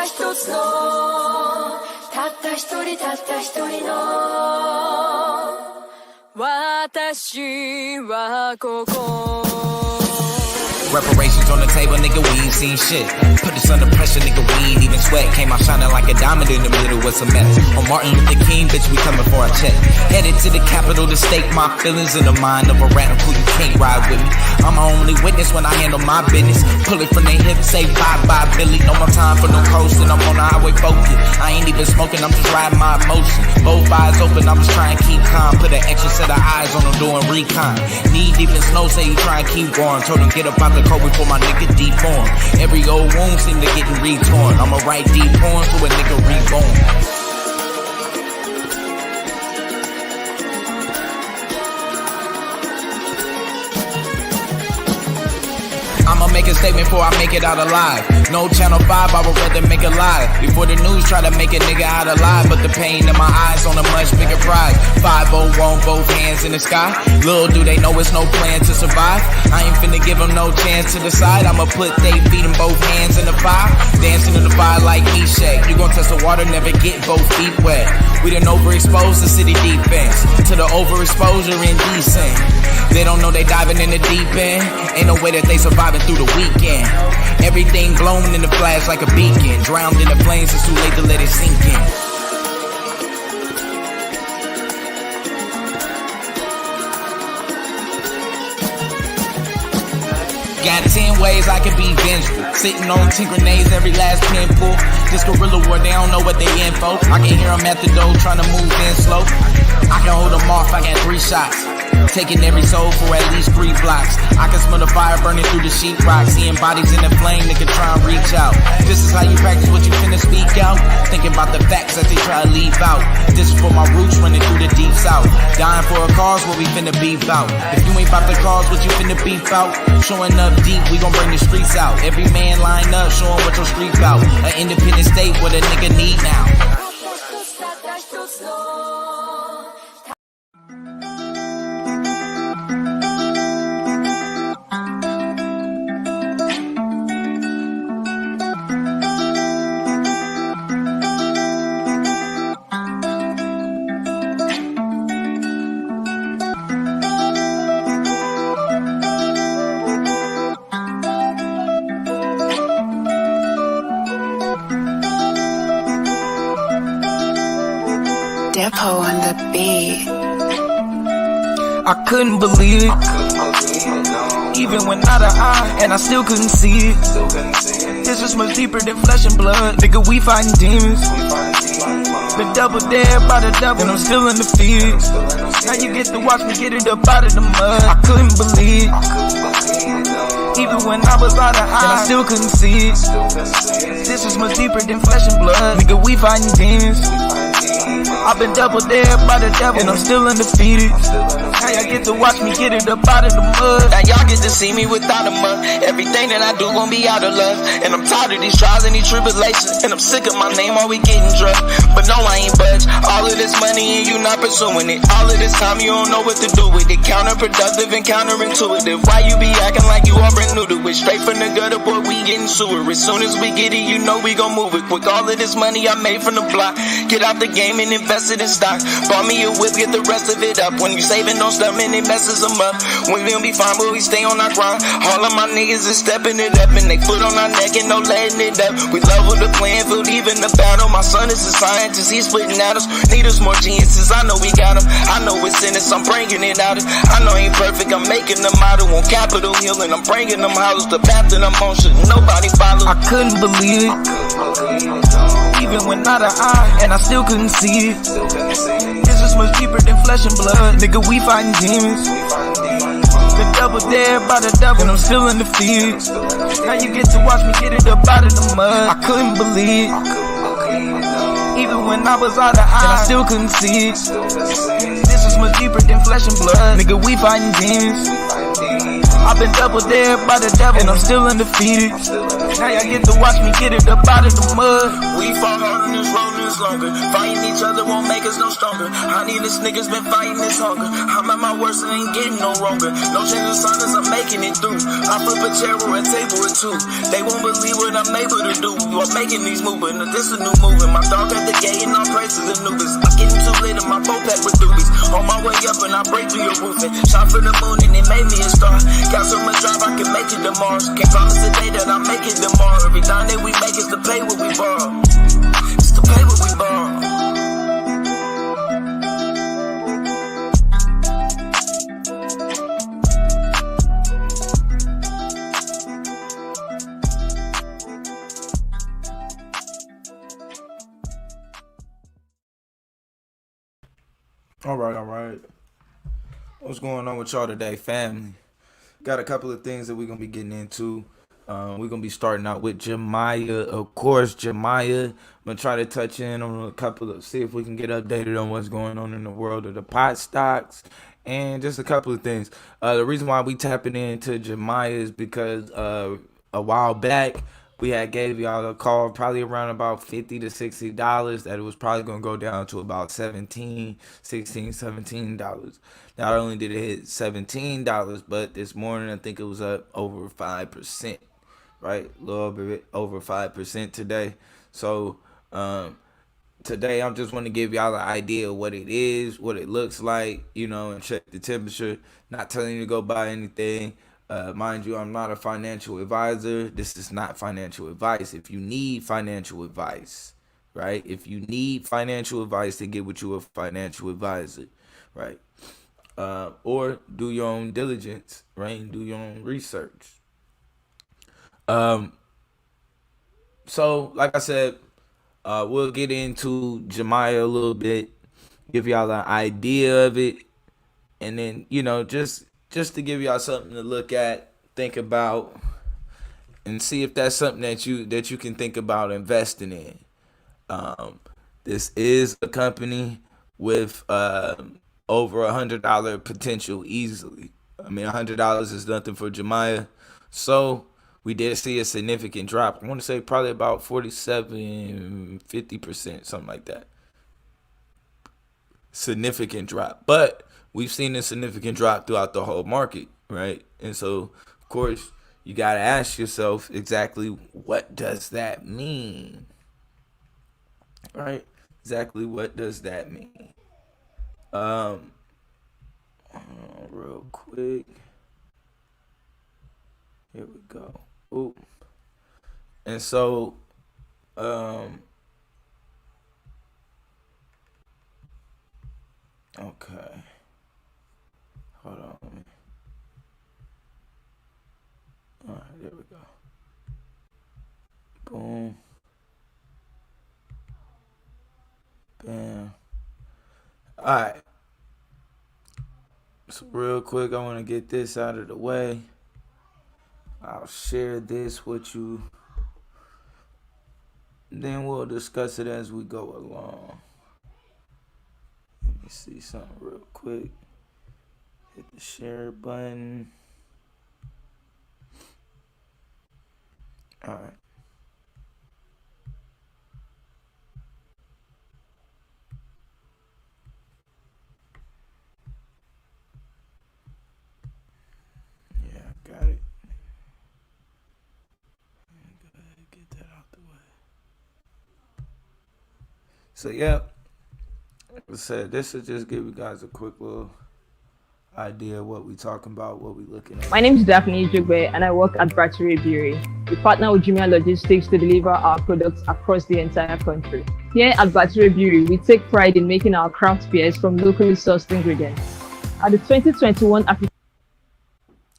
一つのたった一人の私はここ Reparations on the table, nigga, we ain't seen shit. Put us under pressure, nigga, we ain't even sweat. Came out shining like a diamond in the middle with some mess. On Martin Luther King, bitch, we coming for a check. Headed to the Capitol to stake my feelings in the mind of a radical. You can't ride with me. I'm my only witness when I handle my business. Pull it from their hips, say bye-bye, Billy. No more time for no coasting, I'm on the highway focused. I ain't even smoking, I'm just riding my emotion. Both eyes open, I'm just trying to keep calm. Put an extra set of eyes on them doing recon. Knee deep in snow, say you try and keep going. Told him get up out the cold before my nigga deform. Every old wound seem to getting retorn. I'ma write deep poems so a nigga reborn. I'ma make a statement before I make it out alive. No Channel 5, I would rather make it live. Before the news try to make a nigga out alive. But the pain in my eyes on a much bigger prize. 501, both hands in the sky. Little do they know it's no plan to survive. I ain't finna give them no chance to decide. I'ma put they feet in both hands in the fire. Dancing in the fire like Meshach. You gon' test the water, never get both feet wet. We done overexposed the city defense to the overexposure indecent. They don't know they diving in the deep end. Ain't no way that they surviving through the weekend. Everything glowing in the flash like a beacon. Drowned in the flames, it's too late to let it sink in. Got 10 ways I can be vengeful. Sitting on 10 grenades, every last pinful. This guerrilla war, they don't know what they in for. I can hear them at the door trying to move in slow. I can hold them off, I got 3 shots. Taking every soul for at least 3 blocks. I can smell the fire burning through the sheetrock. Seeing bodies in the flame, nigga try and reach out. This is how you practice what you finna speak out. Thinking about the facts that they try to leave out. This is for my roots running through the deep south. Dying for a cause, what we finna beef out. If you ain't about the cause, what you finna beef out. Showing up deep, we gon' bring the streets out. Every man line up, showing what your street out. An independent state, what a nigga need now. Depo on the beat. I couldn't believe it, even when out of eye, and I still couldn't see it. This is much deeper than flesh and blood, nigga, we fighting demons. Been double dead by the devil, and I'm still in the fields. Now you get to watch me get it up out of the mud. I couldn't believe it, even when I was out of eye, and I still couldn't see it. This is much deeper than flesh and blood, nigga, we fighting demons. I've been double dead by the devil, and I'm still undefeated. Now y'all get to watch me get it up out of the mud. Now y'all get to see me without a mud. Everything that I do gon' be out of love. And I'm tired of these trials and these tribulations. And I'm sick of my name always getting drugged. But no, I ain't budge. All of this money and you not pursuing it. All of this time you don't know what to do with it. Counterproductive and counterintuitive. Why you be acting like you are brand new to it? Straight from the gutter, boy, we getting sewer. As soon as we get it, you know we gon' move it quick. All of this money I made from the block. Get out the game and invest it in stock. Bought me a whip, get the rest of it up. When you saving, don't stop, man, it messes them up. We gon' be fine, but we stay on our grind. All of my niggas is stepping it up, and they foot on our neck and no letting it up. We level the playing field, even the battle. My son is a scientist, he's splitting atoms. Need us more geniuses, I know we got them. I know it's in us, I'm bringing it out. I know I ain't perfect, I'm making them out. On Capitol Hill, and I'm bringing them houses. The path that I'm on, should nobody follow. I couldn't believe it, even when out of eye, and I still couldn't see it. This is much deeper than flesh and blood, nigga, we fighting demons. Been double dead by the devil, and I'm still in the fields. Now you get to watch me get it up out of the mud. I couldn't believe it, even when I was out of eye, and I still couldn't see it. This is much deeper than flesh and blood, nigga, we fighting demons. I've been double dared by the devil, and I'm still undefeated. Now y'all get to watch me get it up out of the mud. We fought hard on this road this longer. Fighting each other won't make us no stronger. Honey, this niggas been fighting this hunger. I'm at my worst and ain't getting no wronger. No change of silence, I'm making it through. I flip a chair or a table or two. They won't believe what I'm able to do. I'm making these moves, but this a new movement. My dog at the gate and all praises Anubis. I get too late in my boat pack with doobies. On my way up and I break through your roofing. Shot for the moon and it made me a star. Got so much drive I can make it to Mars. Can't promise today that I make it tomorrow. Every time that we make is to pay what we borrow. It's to pay what we borrow. All right. What's going on with y'all today, family? Got a couple of things that we're going to be getting into. We're going to be starting out with Jemiah. Of course, Jemiah. I'm going to try to touch in on a couple of, see if we can get updated on what's going on in the world of the pot stocks and just a couple of things. The reason why we tapping into Jemiah is because a while back, we had gave y'all a call probably around about $50 to $60 that it was probably going to go down to about $17. Not only did it hit $17, but this morning I think it was up over 5%, right? A little bit over 5% today. So today I'm just want to give y'all an idea of what it is, what it looks like, and check the temperature. Not telling you to go buy anything. Mind you, I'm not a financial advisor. This is not financial advice. If you need financial advice, right? If you need financial advice, to get with you a financial advisor, right? Or do your own diligence, right? Do your own research. So, like I said, we'll get into Jemiah a little bit, give y'all an idea of it, and then, just to give y'all something to look at, think about, and see if that's something that you can think about investing in. This is a company with over $100 potential easily. I mean, $100 is nothing for Jemiah. So we did see a significant drop. I want to say probably about 47-50%, something like that. Significant drop, but we've seen a significant drop throughout the whole market, right? And so, of course, you got to ask yourself exactly what does that mean, right? Exactly what does that mean? Real quick. Here we go. Ooh. And so, okay. Hold on. All right, there we go. Boom. Bam. All right. So real quick, I want to get this out of the way. I'll share this with you. Then we'll discuss it as we go along. Let me see something real quick. Hit the share button. All right. Yeah, got it. Go ahead and get that out the way. So, yeah. Like I said, this will just give you guys a quick little idea of what we talking about, what we looking at. My name is Daphne Ijogbe and I work at Battery Beauty. We partner with Jumia Logistics to deliver our products across the entire country. Here at Battery Beauty, we take pride in making our craft beers from locally sourced ingredients. At the 2021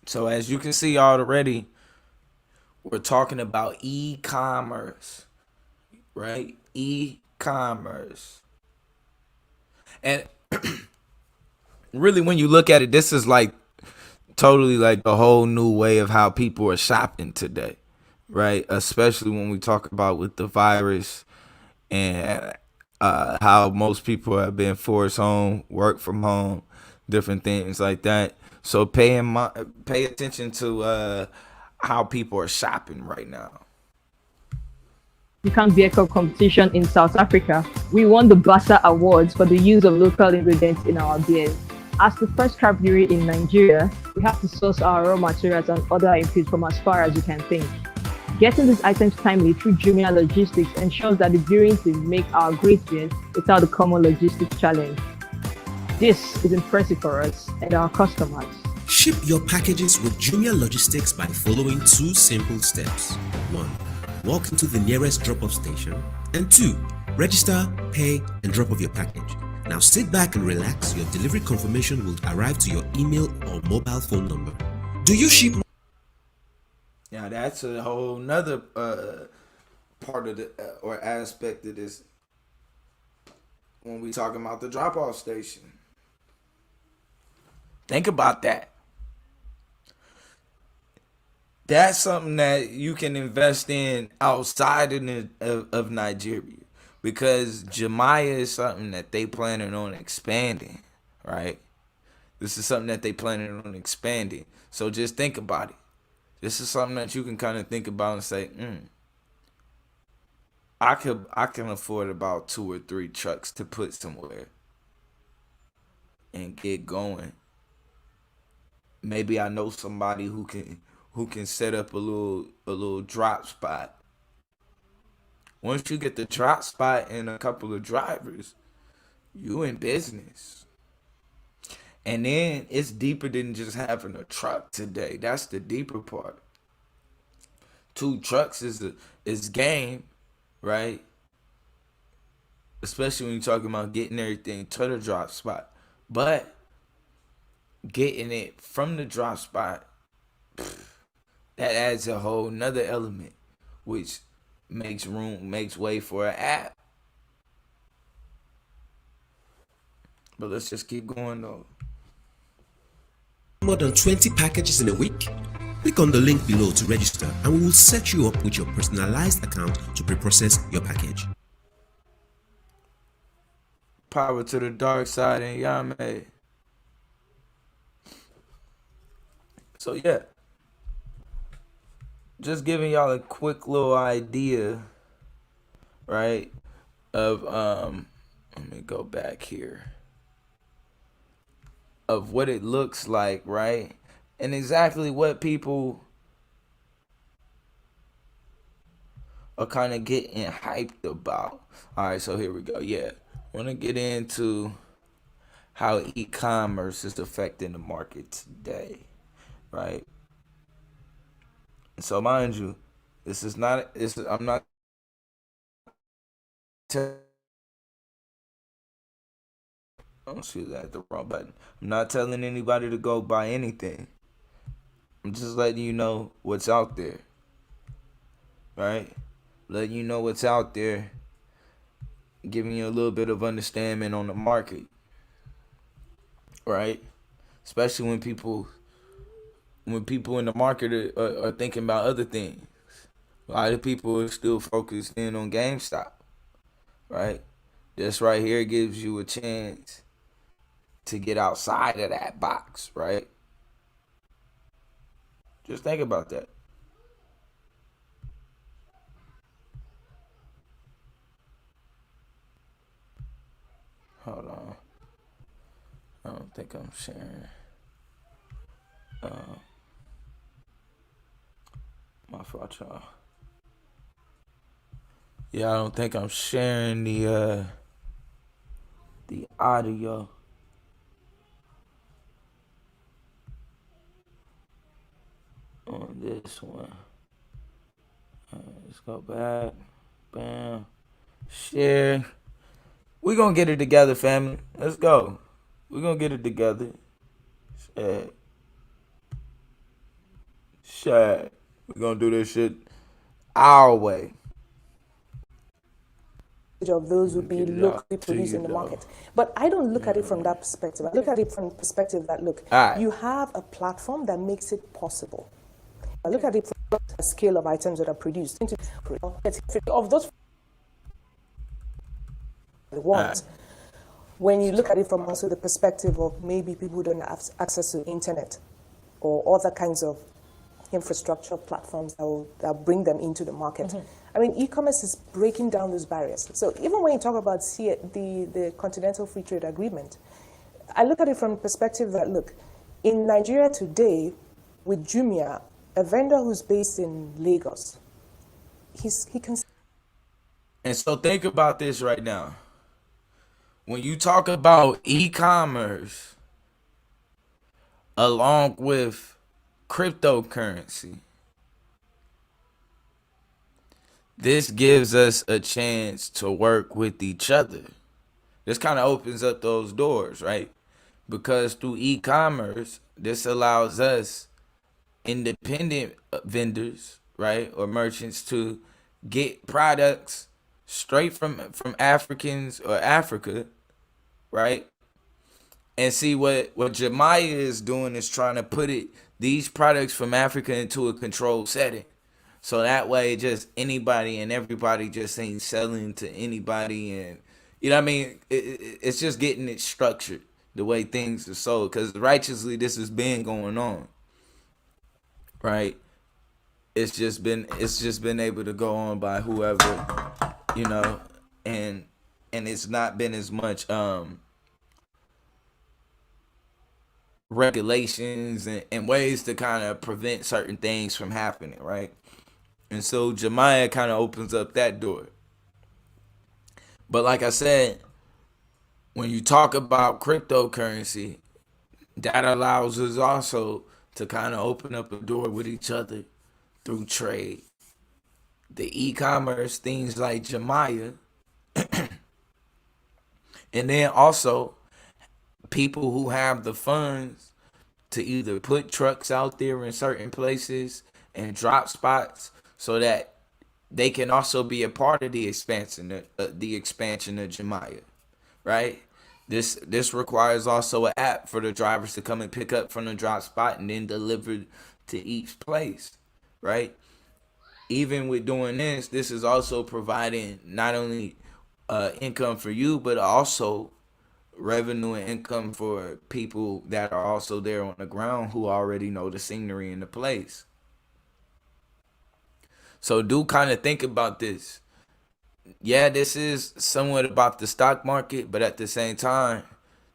So as you can see already, we're talking about e-commerce, right? E-commerce. And really, when you look at it, this is like totally like the whole new way of how people are shopping today, right? Especially when we talk about with the virus and how most people have been forced home, work from home, different things like that. So pay attention to how people are shopping right now. You can't beer cup competition in South Africa. We won the BASA Awards for the use of local ingredients in our beers. As the first craft brewery in Nigeria, we have to source our raw materials and other inputs from as far as we can think. Getting these items timely through Jumia Logistics ensures that the brewing team make our great beers without the common logistics challenge. This is impressive for us and our customers. Ship your packages with Jumia Logistics by the following 2 simple steps. 1. Walk into the nearest drop-off station. And 2. Register, pay, and drop off your package. Now sit back and relax. Your delivery confirmation will arrive to your email or mobile phone number. Do you ship? Yeah, that's a whole nother part of the or aspect of this when we talking about the drop-off station. Think about that. That's something that you can invest in outside of Nigeria, because Jamaica is something that they planning on expanding, right? This is something that they planning on expanding. So just think about it. This is something that you can kind of think about and say, I can afford about 2 or 3 trucks to put somewhere and get going. Maybe I know somebody who can set up a little drop spot. Once you get the drop spot and a couple of drivers, you in business. And then it's deeper than just having a truck today. That's the deeper part. 2 trucks is game, right? Especially when you're talking about getting everything to the drop spot. But getting it from the drop spot, that adds a whole nother element, which makes way for an app. But let's just keep going though. More than 20 packages in a week? Click on the link below to register and we will set you up with your personalized account to pre-process your package. Power to the dark side and Yame. So yeah, just giving y'all a quick little idea, right, of let me go back here, of what it looks like, right, and exactly what people are kind of getting hyped about. All right, so here we go. Yeah, I want to get into how e-commerce is affecting the market today, right? So mind you, I'm not excuse that, the wrong button. I'm not telling anybody to go buy anything. I'm just letting you know what's out there, right? Letting you know what's out there, giving you a little bit of understanding on the market, right? Especially when people in the market are thinking about other things. A lot of people are still focused in on GameStop, right? This right here gives you a chance to get outside of that box, right? Just think about that. Hold on. I don't think I'm sharing. My fault, y'all. Yeah, I don't think I'm sharing the audio. On this one. Let's go back. Bam. Share. We're gonna get it together, family. Let's go. We're gonna get it together. Share. We're gonna do this shit our way. Of those would be locally produced in the market. But I don't look at it from that perspective. I look at it from the perspective that, look, you have a platform that makes it possible. I look at it from the scale of items that are produced. Of those ones, when you look at it from also the perspective of maybe people who don't have access to internet or other kinds of infrastructure platforms that bring them into the market. I mean, e-commerce is breaking down those barriers. So even when you talk about the Continental Free Trade Agreement, I look at it from the perspective that, look, in Nigeria today, with Jumia, a vendor who's based in Lagos, he can... And so think about this right now. When you talk about e-commerce along with cryptocurrency, this gives us a chance to work with each other. This kind of opens up those doors, right? Because through e-commerce, this allows us independent vendors, right, or merchants to get products straight from Africans or Africa, right? And see what Jemiah is doing is trying to put these products from Africa into a controlled setting. So that way just anybody and everybody just ain't selling to anybody, and you know what I mean? It's just getting it structured the way things are sold, because righteously this has been going on, right? It's just been able to go on by whoever, you know, and it's not been as much regulations and ways to kind of prevent certain things from happening, right? And so Jemiah kind of opens up that door. But like I said, when you talk about cryptocurrency, that allows us also to kind of open up a door with each other through trade. The e-commerce, things like Jemiah, and then also people who have the funds to either put trucks out there in certain places and drop spots so that they can also be a part of the expansion of Jemiah, right? This requires also an app for the drivers to come and pick up from the drop spot and then deliver to each place, right? Even with doing this is also providing not only income for you, but also revenue and income for people that are also there on the ground who already know the scenery in the place. So do kind of think about this. Yeah, this is somewhat about the stock market, but at the same time,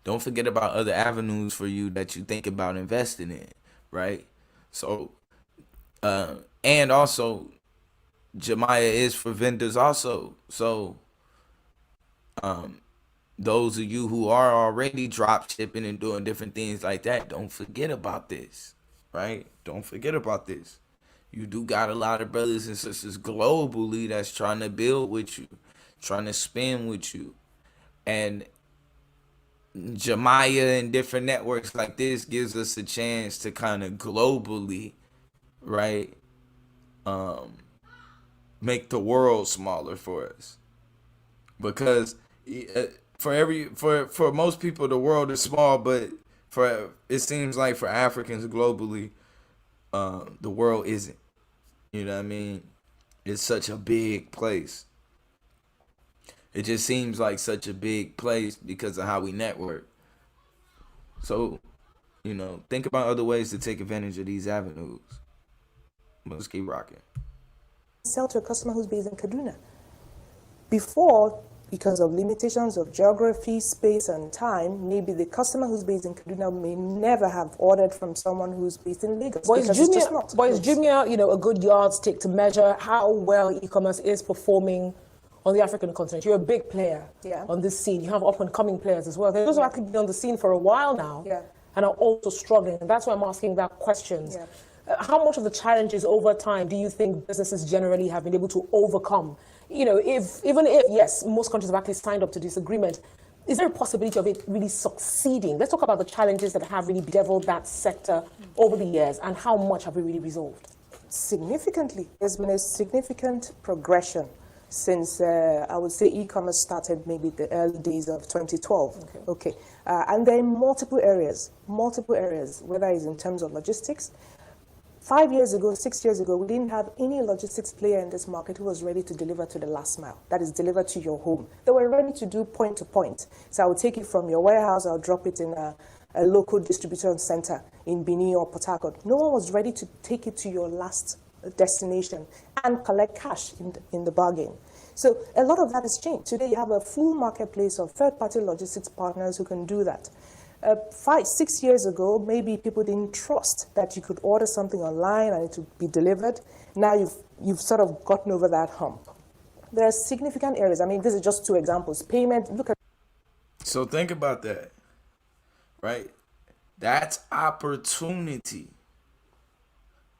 don't forget about other avenues for you that you think about investing in, right? So, and also, Jemiah is for vendors also. So, those of you who are already drop shipping and doing different things like that, don't forget about this, right? Don't forget about this. You do got a lot of brothers and sisters globally that's trying to build with you, trying to spend with you. And Jemiah and different networks like this gives us a chance to kind of globally, right, make the world smaller for us. Because for most people the world is small, but it seems like for Africans globally, the world isn't. You know what I mean? It's such a big place. It just seems like such a big place because of how we network. So, you know, think about other ways to take advantage of these avenues. Let's keep rocking. Sell to a customer who's based in Kaduna. Before, because of limitations of geography, space, and time, maybe the customer who's based in Kaduna may never have ordered from someone who's based in Lagos. But is Jumia, you know, a good yardstick to measure how well e-commerce is performing on the African continent? You're a big player on this scene. You have up-and-coming players as well. Those who have actually been on the scene for a while now and are also struggling. And that's why I'm asking that questions. How much of the challenges over time do you think businesses generally have been able to overcome? You know, even if, yes, most countries have actually signed up to this agreement, is there a possibility of it really succeeding? Let's talk about the challenges that have really bedeviled that sector over the years, and how much have we really resolved? Significantly. There's been a significant progression since, I would say, e-commerce started maybe the early days of 2012. Okay. And there are multiple areas, whether it's in terms of logistics. 5 years ago, 6 years ago, we didn't have any logistics player in this market who was ready to deliver to the last mile. That is, deliver to your home. They were ready to do point to point. So I will take it from your warehouse, I'll drop it in a local distribution center in Benin or Port Harcourt. No one was ready to take it to your last destination and collect cash in the bargain. So a lot of that has changed. Today you have a full marketplace of third-party logistics partners who can do that. 5, 6 years ago, maybe people didn't trust that you could order something online and it would be delivered. Now you've sort of gotten over that hump. There are significant areas. I mean, these are just 2 examples. Payment, look at. So think about that, right? That's opportunity.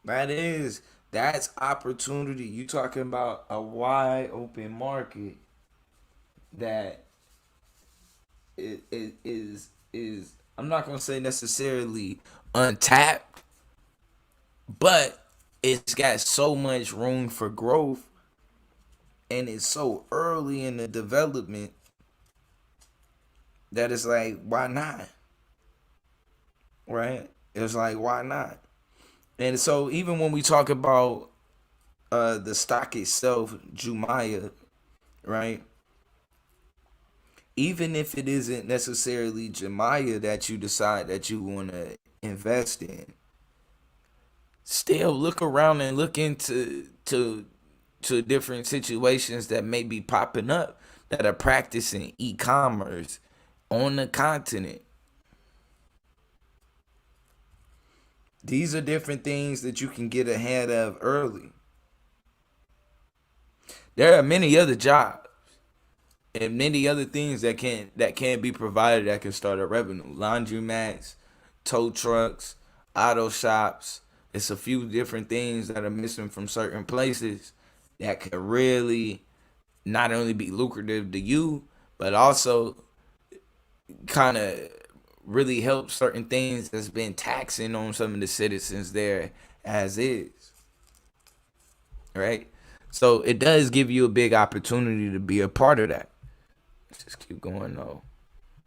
That's opportunity. You talking about a wide open market that is I'm not gonna say necessarily untapped, but it's got so much room for growth, and it's so early in the development that it's like, why not? Right? It's like, why not? And so even when we talk about the stock itself, Jumia, right? Even if it isn't necessarily Jumia that you decide that you want to invest in, still look around and look into different situations that may be popping up that are practicing e-commerce on the continent. These are different things that you can get ahead of early. There are many other jobs and many other things that can be provided that can start a revenue. Laundromats, tow trucks, auto shops. It's a few different things that are missing from certain places that could really not only be lucrative to you, but also kind of really help certain things that's been taxing on some of the citizens there as is. Right? So it does give you a big opportunity to be a part of that. Let's just keep going though.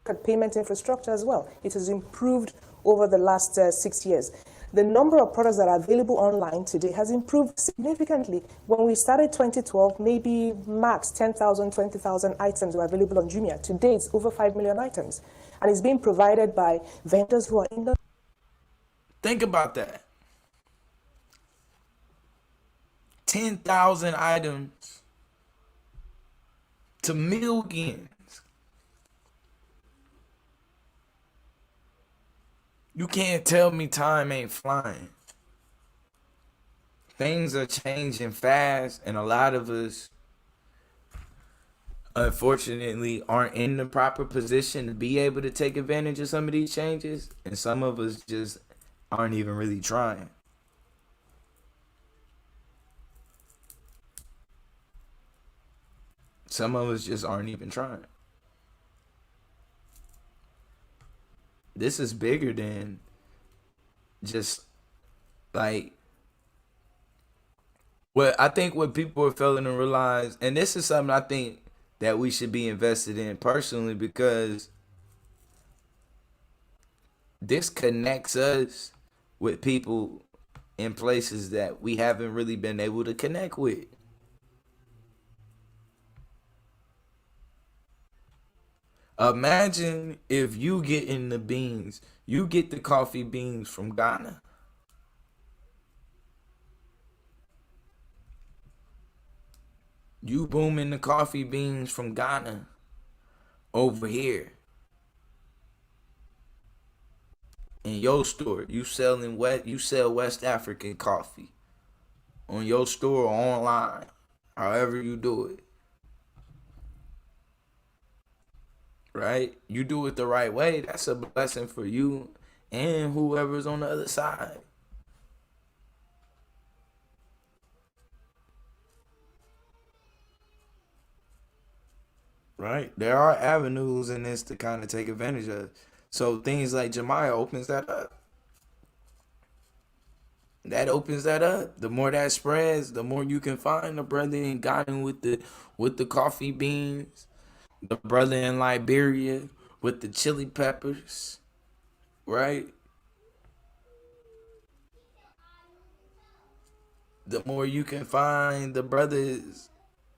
At payment infrastructure as well. It has improved over the last 6 years. The number of products that are available online today has improved significantly. When we started 2012, maybe max 10,000, 20,000 items were available on Jumia. Today, it's over 5 million items. And it's being provided by vendors who are in the... Think about that. 10,000 items to millions. You can't tell me time ain't flying. Things are changing fast, and a lot of us, unfortunately, aren't in the proper position to be able to take advantage of some of these changes, and some of us just aren't even really trying. Some of us just aren't even trying. This is bigger than just like what I think what people are failing to realize, and this is something I think that we should be invested in personally, because this connects us with people in places that we haven't really been able to connect with. Imagine if you get in the beans, you get the coffee beans from Ghana. You booming the coffee beans from Ghana over here. In your store, you sell West African coffee on your store or online, however you do it. Right? You do it the right way, that's a blessing for you and whoever's on the other side. Right? There are avenues in this to kind of take advantage of. So things like Jumia opens that up. That opens that up. The more that spreads, the more you can find a brother in Ghana with the coffee beans. The brother in Liberia with the chili peppers, right? the more you can find the brothers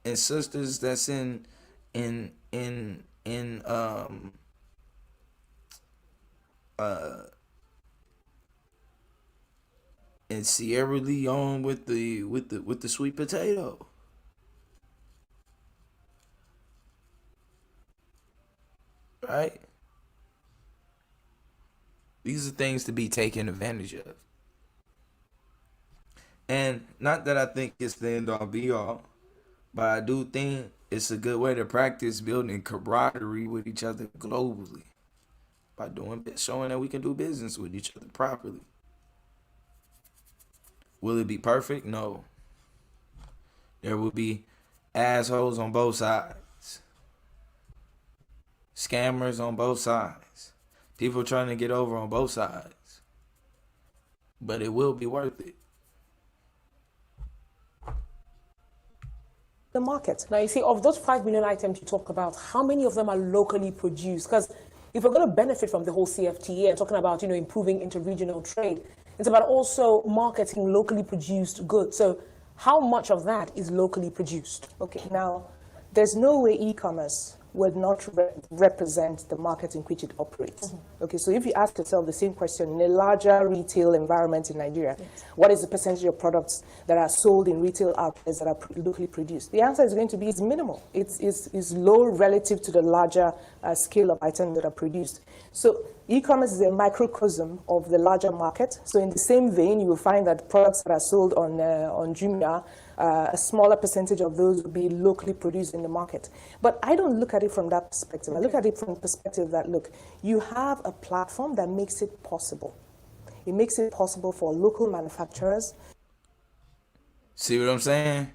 and sisters that's in in Sierra Leone with the sweet potato. Right? These are things to be taken advantage of. And not that I think it's the end all be all, but I do think it's a good way to practice building camaraderie with each other globally by showing that we can do business with each other properly. Will it be perfect? No. There will be assholes on both sides, scammers on both sides, people trying to get over on both sides, but it will be worth it. The market. Now, you see, of those 5 million items you talk about, how many of them are locally produced? Because if we're going to benefit from the whole CFTA and talking about, improving interregional trade, it's about also marketing locally produced goods. So how much of that is locally produced? Okay, now, there's no way e-commerce would not represent the market in which it operates. Mm-hmm. Okay, so if you ask yourself the same question in a larger retail environment in Nigeria, yes, what is the percentage of products that are sold in retail outlets that are locally produced? The answer is going to be it's minimal. It's low relative to the larger scale of items that are produced. So e-commerce is a microcosm of the larger market. So in the same vein, you will find that products that are sold on Jumia, a smaller percentage of those will be locally produced in the market. But I don't look at it from that perspective. I look at it from the perspective that, look, you have a platform that makes it possible. It makes it possible for local manufacturers. See what I'm saying?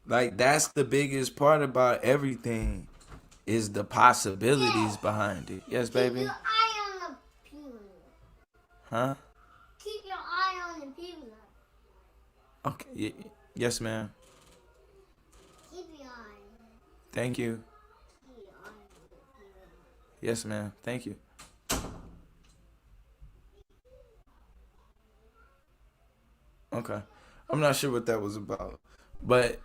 Like, that's the biggest part about everything, is the possibilities behind it. Yes, baby? Keep your eye on the pizza. Huh? Keep your eye on the pizza. Okay. Yes, ma'am. Keep your eye. Thank you. Keep your eye on the pizza. Yes, ma'am. Thank you. Okay. I'm not sure what that was about, but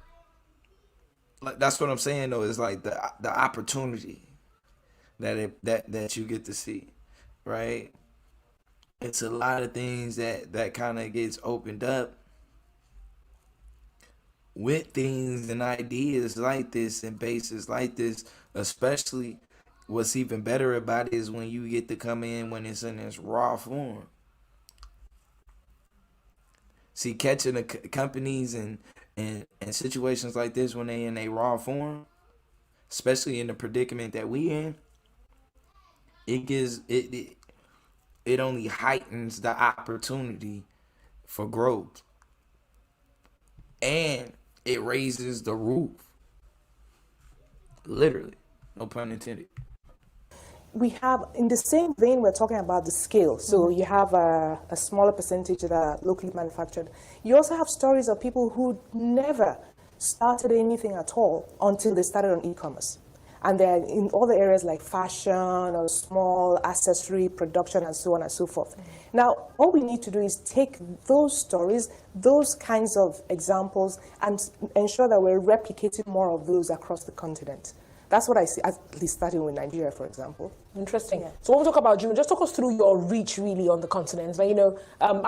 like, that's what I'm saying though, is like the opportunity that you get to see, right? It's a lot of things that kind of gets opened up with things and ideas like this and bases like this. Especially, what's even better about it is when you get to come in when it's in this raw form. See, catching the companies and situations like this when they in a raw form, especially in the predicament that we in, it gives it only heightens the opportunity for growth, and it raises the roof. Literally, no pun intended. We have, in the same vein, we're talking about the scale. So you have a smaller percentage that are locally manufactured. You also have stories of people who never started anything at all until they started on e-commerce. And they're in other areas like fashion or small accessory production and so on and so forth. Now, all we need to do is take those stories, those kinds of examples, and ensure that we're replicating more of those across the continent. That's what I see, at least starting with Nigeria, for example. Interesting. Yeah. So when we talk about Jumia, just talk us through your reach really on the continent. Like,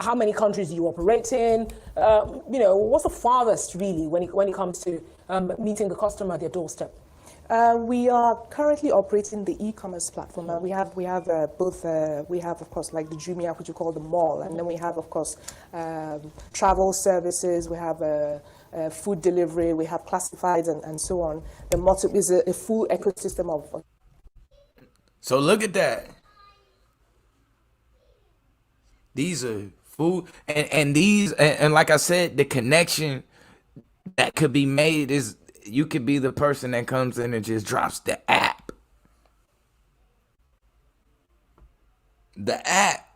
how many countries do you operate in? What's the farthest really when it comes to meeting the customer at their doorstep? We are currently operating the e-commerce platform. We have both. We have, of course, like the Jumia, which we call the mall, and then we have, of course, travel services. We have food delivery. We have classifieds and so on. The motto is a full ecosystem of. So look at that. These are food, and these, and like I said, the connection that could be made is, you could be the person that comes in and just drops the app. The app.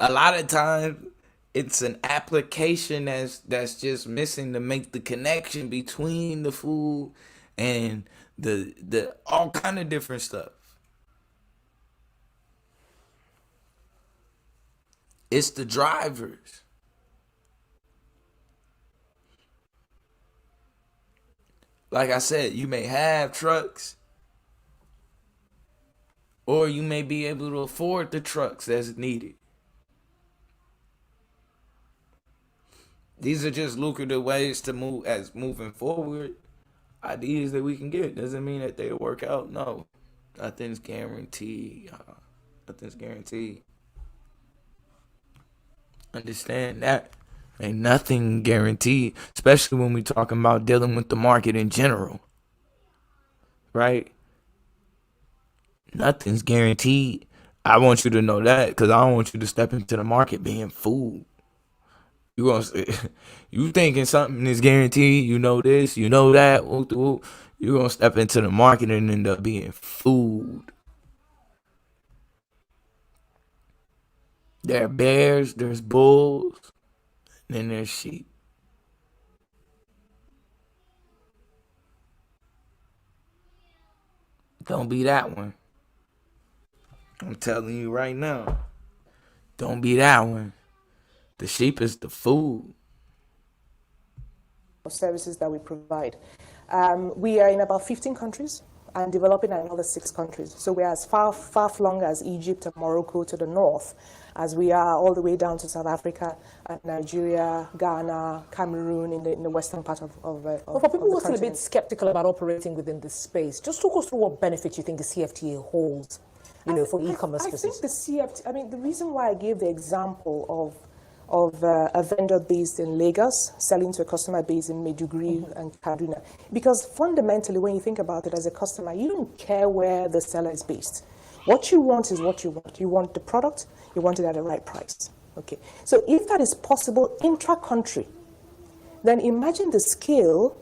A lot of times, it's an application that's just missing to make the connection between the food and the all kind of different stuff. It's the drivers. like I said, you may have trucks, or you may be able to afford the trucks that's needed. These are just lucrative ways to moving forward. Ideas that we can get doesn't mean that they'll work out. No, nothing's guaranteed. Nothing's guaranteed. Understand that. Ain't nothing guaranteed, especially when we talking about dealing with the market in general. Right? Nothing's guaranteed. I want you to know that, because I don't want you to step into the market being fooled. You thinking something is guaranteed, you know this, you know that, you're gonna step into the market and end up being fooled. There are bears, there's bulls, and then there's sheep. Don't be that one. I'm telling you right now. Don't be that one. The sheep is the food. Services that we provide. We are in about 15 countries and developing in another 6 countries. So we're as far-flung as Egypt and Morocco to the north, as we are all the way down to South Africa, Nigeria, Ghana, Cameroon in the western part of But for people who are still a bit skeptical about operating within this space, just talk us through what benefits you think the CFTA holds, for e-commerce business. I think the CFTA, the reason why I gave the example of a vendor based in Lagos selling to a customer based in Maiduguri and Kaduna. Because fundamentally, when you think about it as a customer, you don't care where the seller is based. What you want is what you want. You want the product, you want it at the right price. Okay. So if that is possible intra-country, then imagine the scale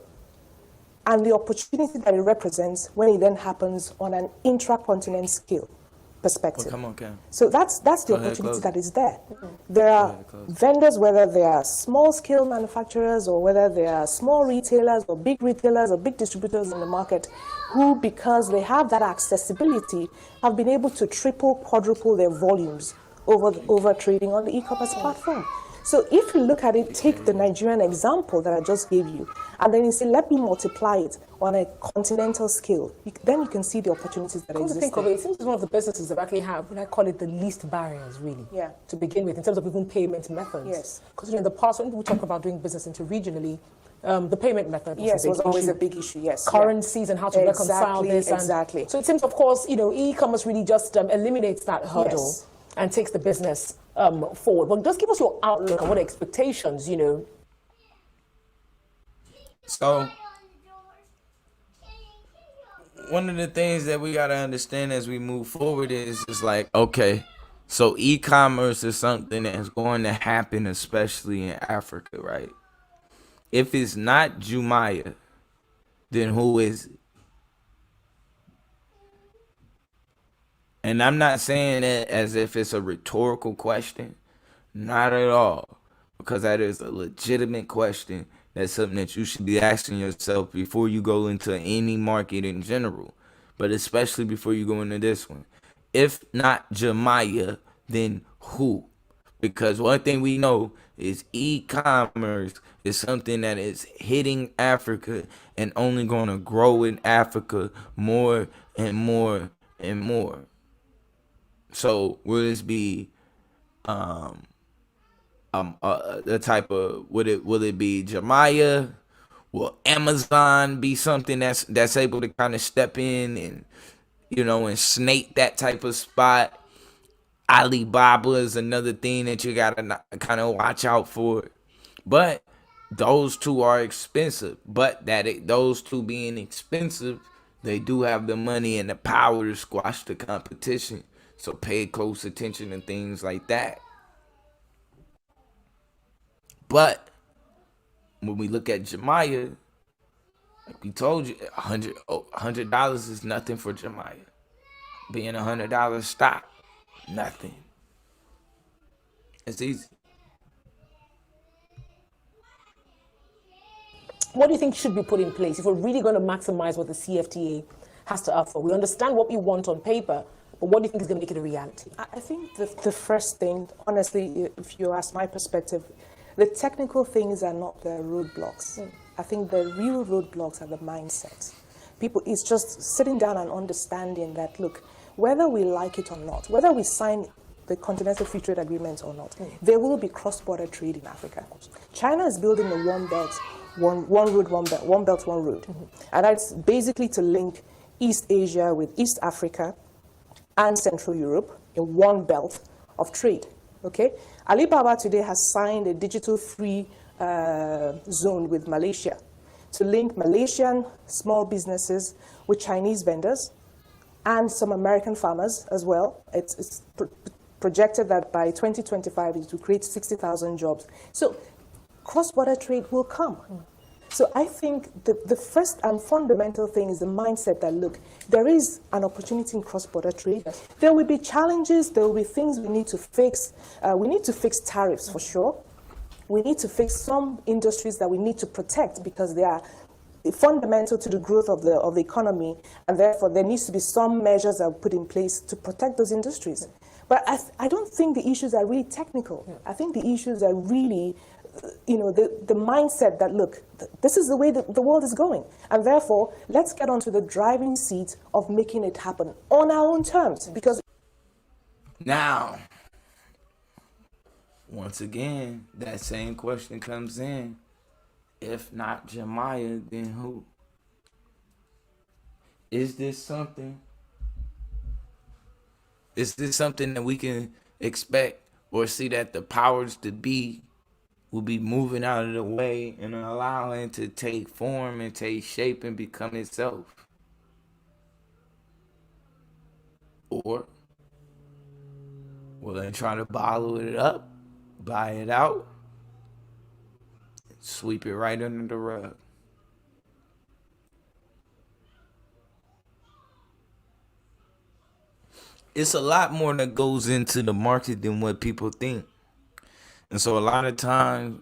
and the opportunity that it represents when it then happens on an intra-continent scale perspective. Well, come on, Cam. So that's the opportunity that is there. There are vendors, whether they are small-scale manufacturers or whether they are small retailers or big distributors in the market, who, because they have that accessibility, have been able to triple, quadruple their volumes over trading on the e-commerce platform. So if you look at it, take the Nigerian example that I just gave you, and then you say, let me multiply it on a continental scale, then you can see the opportunities that exist. Think of it, it seems it's one of the businesses that actually have, I call it the least barriers, really, to begin with, in terms of even payment methods. Yes. Because in the past, when people talk about doing business regionally, the payment method was always a big issue, yes. Currencies and how to reconcile this. Exactly. So it seems, of course, e-commerce really just eliminates that hurdle and takes the business forward. But just give us your outlook and what expectations, So, one of the things that we got to understand as we move forward is like, okay, so e-commerce is something that's going to happen, especially in Africa, right? If it's not Jumaya, then who is it? And I'm not saying that as if it's a rhetorical question. Not at all. Because that is a legitimate question. That's something that you should be asking yourself before you go into any market in general. But especially before you go into this one. If not Jumaya, then who? Because one thing we know is e-commerce is something that is hitting Africa and only going to grow in Africa more and more and more. So will this be the type of will it be Jumaya? Will Amazon be something that's able to kind of step in and and snake that type of spot? Alibaba is another thing that you gotta kind of watch out for. But those two are expensive. But those two being expensive, they do have the money and the power to squash the competition. So pay close attention to things like that. But when we look at Jumaya, like we told you, $100 is nothing for Jumaya. Being $100 stock, nothing. It's easy. What do you think should be put in place if we're really going to maximize what the CFTA has to offer? We understand what we want on paper, but what do you think is going to make it a reality? I think the first thing, honestly, if you ask my perspective, the technical things are not the roadblocks. I think the real roadblocks are the mindset. People, it's just sitting down and understanding that, look, whether we like it or not, whether we sign the Continental Free Trade Agreement or not, there will be cross-border trade in Africa. China is building the one belt, one road, one belt, one road. And that's basically to link East Asia with East Africa and Central Europe in one belt of trade, okay? Alibaba today has signed a digital free zone with Malaysia to link Malaysian small businesses with Chinese vendors and some American farmers as well. It's projected that by 2025 it will create 60,000 jobs. So cross-border trade will come. So I think the first and fundamental thing is the mindset that, look, there is an opportunity in cross-border trade. There will be challenges, there will be things we need to fix. We need to fix tariffs for sure. We need to fix some industries that we need to protect because they are fundamental to the growth of the economy, and therefore there needs to be some measures that are put in place to protect those industries. But I don't think the issues are really technical. I think the issues are really, the mindset that, look, this is the way that the world is going, and therefore let's get onto the driving seat of making it happen on our own terms. Because now, once again, that same question comes in. If not Jemiah, then who? Is this something that we can expect or see that the powers to be will be moving out of the way and allowing it to take form and take shape and become itself? Or will they try to bottle it up, buy it out, sweep it right under the rug? It's a lot more that goes into the market than what people think. And so a lot of times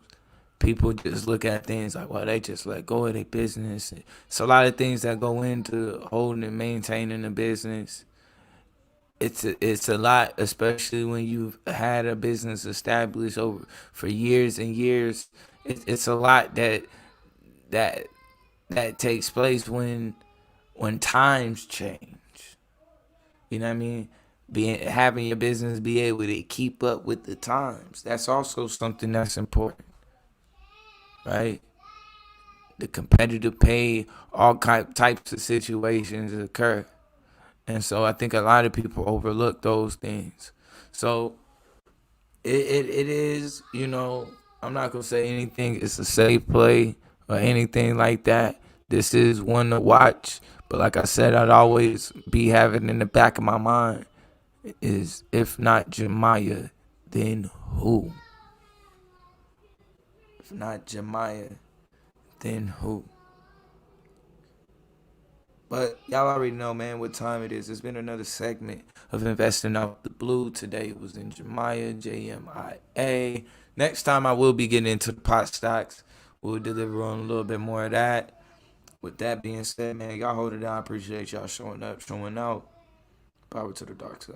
people just look at things like, well, they just let go of their business. It's a lot of things that go into holding and maintaining a business. It's a lot, especially when you've had a business established for years and years. It's a lot that takes place when times change. You know what I mean? Having your business be able to keep up with the times. That's also something that's important, right? The competitive pay, all types of situations occur. And so I think a lot of people overlook those things. So it is, I'm not going to say anything. It's a safe play or anything like that. This is one to watch. But like I said, I'd always be having in the back of my mind is, if not Jemiah, then who? If not Jemiah, then who? But y'all already know, man, what time it is. It's been another segment of Investing Out the Blue. Today it was in Jemiah, Jmia. Next time I will be getting into the pot stocks. We'll deliver on a little bit more of that. With that being said, man, y'all hold it down. I appreciate y'all showing up, showing out. Power to the dark side.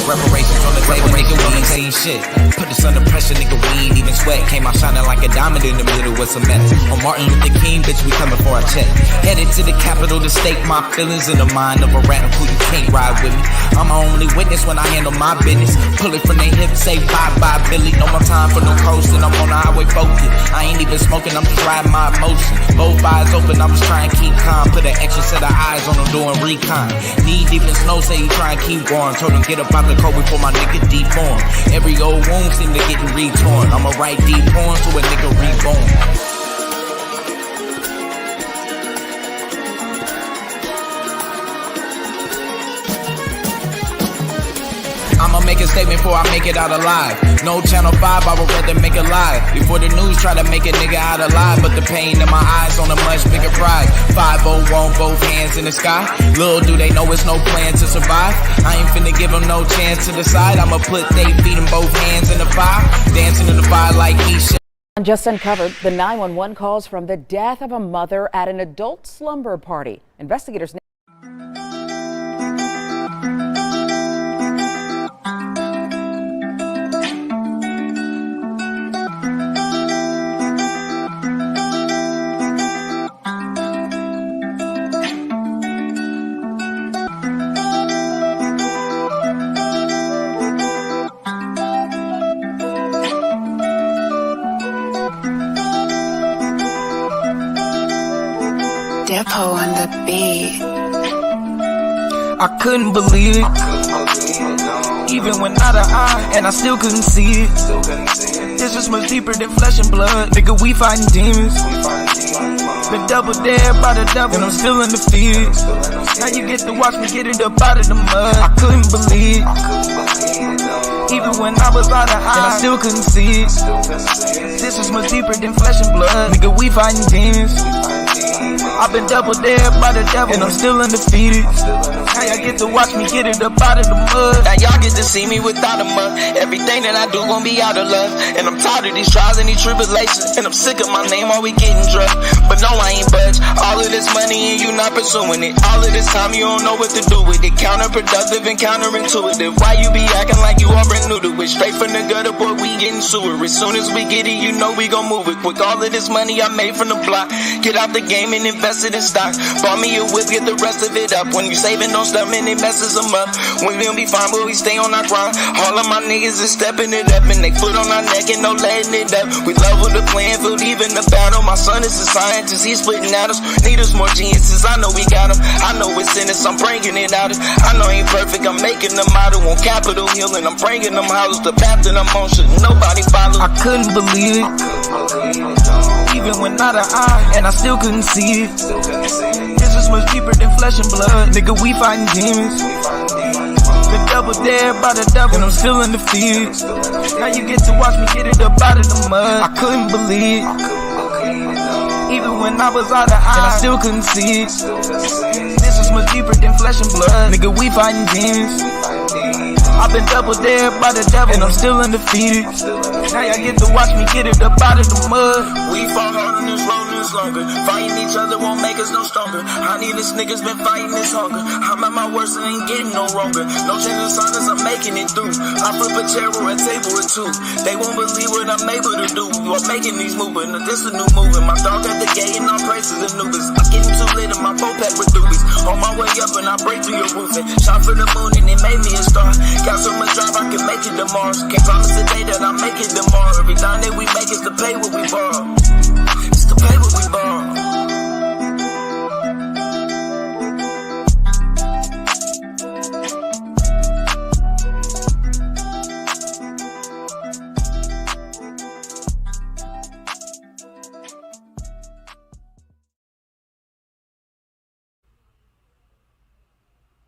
Reparations on the table, nigga, we ain't saying shit. Put us under pressure, nigga, we ain't even sweat. Came out shining like a diamond in the middle with some mess. On Martin Luther King, bitch, we coming for a check. Headed to the Capitol to stake my feelings in the mind of a radical. You can't ride with me. I'm my only witness when I handle my business. Pull it from their hips, say bye-bye, Billy. No more time for no coasting, I'm on the highway focused. I ain't even smoking, I'm just riding my emotion. Both eyes open, I'm just trying to keep calm. Put an extra set of eyes on them doing recon. Knee deep in snow, say he try and keep going. Told him get up out the cold before my nigga deform. Every old wound seem to getting retorn. I'ma write deep poems to a nigga reborn. I'ma make a statement before I make it out alive. No Channel 5, I would rather make it live. Before the news try to make a nigga out alive. But the pain in my eyes on a much bigger prize. 501, both hands in the sky. Little do they know it's no plan to survive. I ain't finna give them no chance to decide. I'ma put they feet in both hands in the fire. Dancing in the fire like he should. Just uncovered the 911 calls from the death of a mother at an adult slumber party. Investigators Depot on the beat. I couldn't believe it, even when out of eye, and I still couldn't see it. This is much deeper than flesh and blood, nigga, we fighting demons. Been double dared by the devil, and I'm still in the field. Now you get to watch me get it up out of the mud. I couldn't believe it, even when I was out of eye, and I still couldn't see it. This is much deeper than flesh and blood, nigga, we fighting demons. I've been double dared by the devil, and I'm still undefeated. Now y'all get to watch me get it up out of the mud. Now y'all get to see me without a mug. Everything that I do gon' be out of love. And I'm tired of these trials and these tribulations. And I'm sick of my name always getting drugged. But no, I ain't budge. All of this money and you not pursuing it. All of this time you don't know what to do with it. Counterproductive and counterintuitive. Why you be acting like you all brand new to it? Straight from the gutter, boy, we getting sewer. As soon as we get it, you know we gon' move it. With all of this money I made from the block, get out the game and invest it in stock. Bought me a whip, get the rest of it up. When you saving on stuff, man, it messes them up. We gon' be fine, but we stay on our grind. All of my niggas is stepping it up, and they foot on our neck and no letting it up. We level the playing field, even the battle. My son is a scientist, he's splitting atoms. Need us more geniuses, I know we got them. I know it's in us, I'm bringing it out. I know I ain't perfect, I'm making them out on Capitol Hill, and I'm bringing them houses. The path that I'm on should nobody follow. I couldn't believe it, even when out of eye, and I still couldn't see it. This is much deeper than flesh and blood, nigga, we fighting demons. Been double dared by the devil, and I'm still in the field. Now you get to watch me get it up out of the mud. I couldn't believe it, even when I was out of eye, and I still couldn't see it. This is much deeper than flesh and blood, nigga, we fighting demons. I've been double dared by the devil, and I'm still undefeated. Now y'all get to watch me get it up out of the mud. We fought hard on this road and it's longer. Fighting each other won't make us no stronger. Honey, this nigga's been fighting this hunger. I'm at my worst and ain't getting no wronger. No change of silence, I'm making it through. I flip a chair or a table or two. They won't believe what I'm able to do. I'm making these movements, this a new movement. My dog at the gate and all praises and Anubis. I'm getting too lit in my boat pack with doobies. On my way up and I break through your roofing. Shot for the moon and it made me a star. Got so much drive I can make it to Mars. Can't promise today that I'll make it tomorrow. Every time that we make is to pay what we borrow. It's to pay what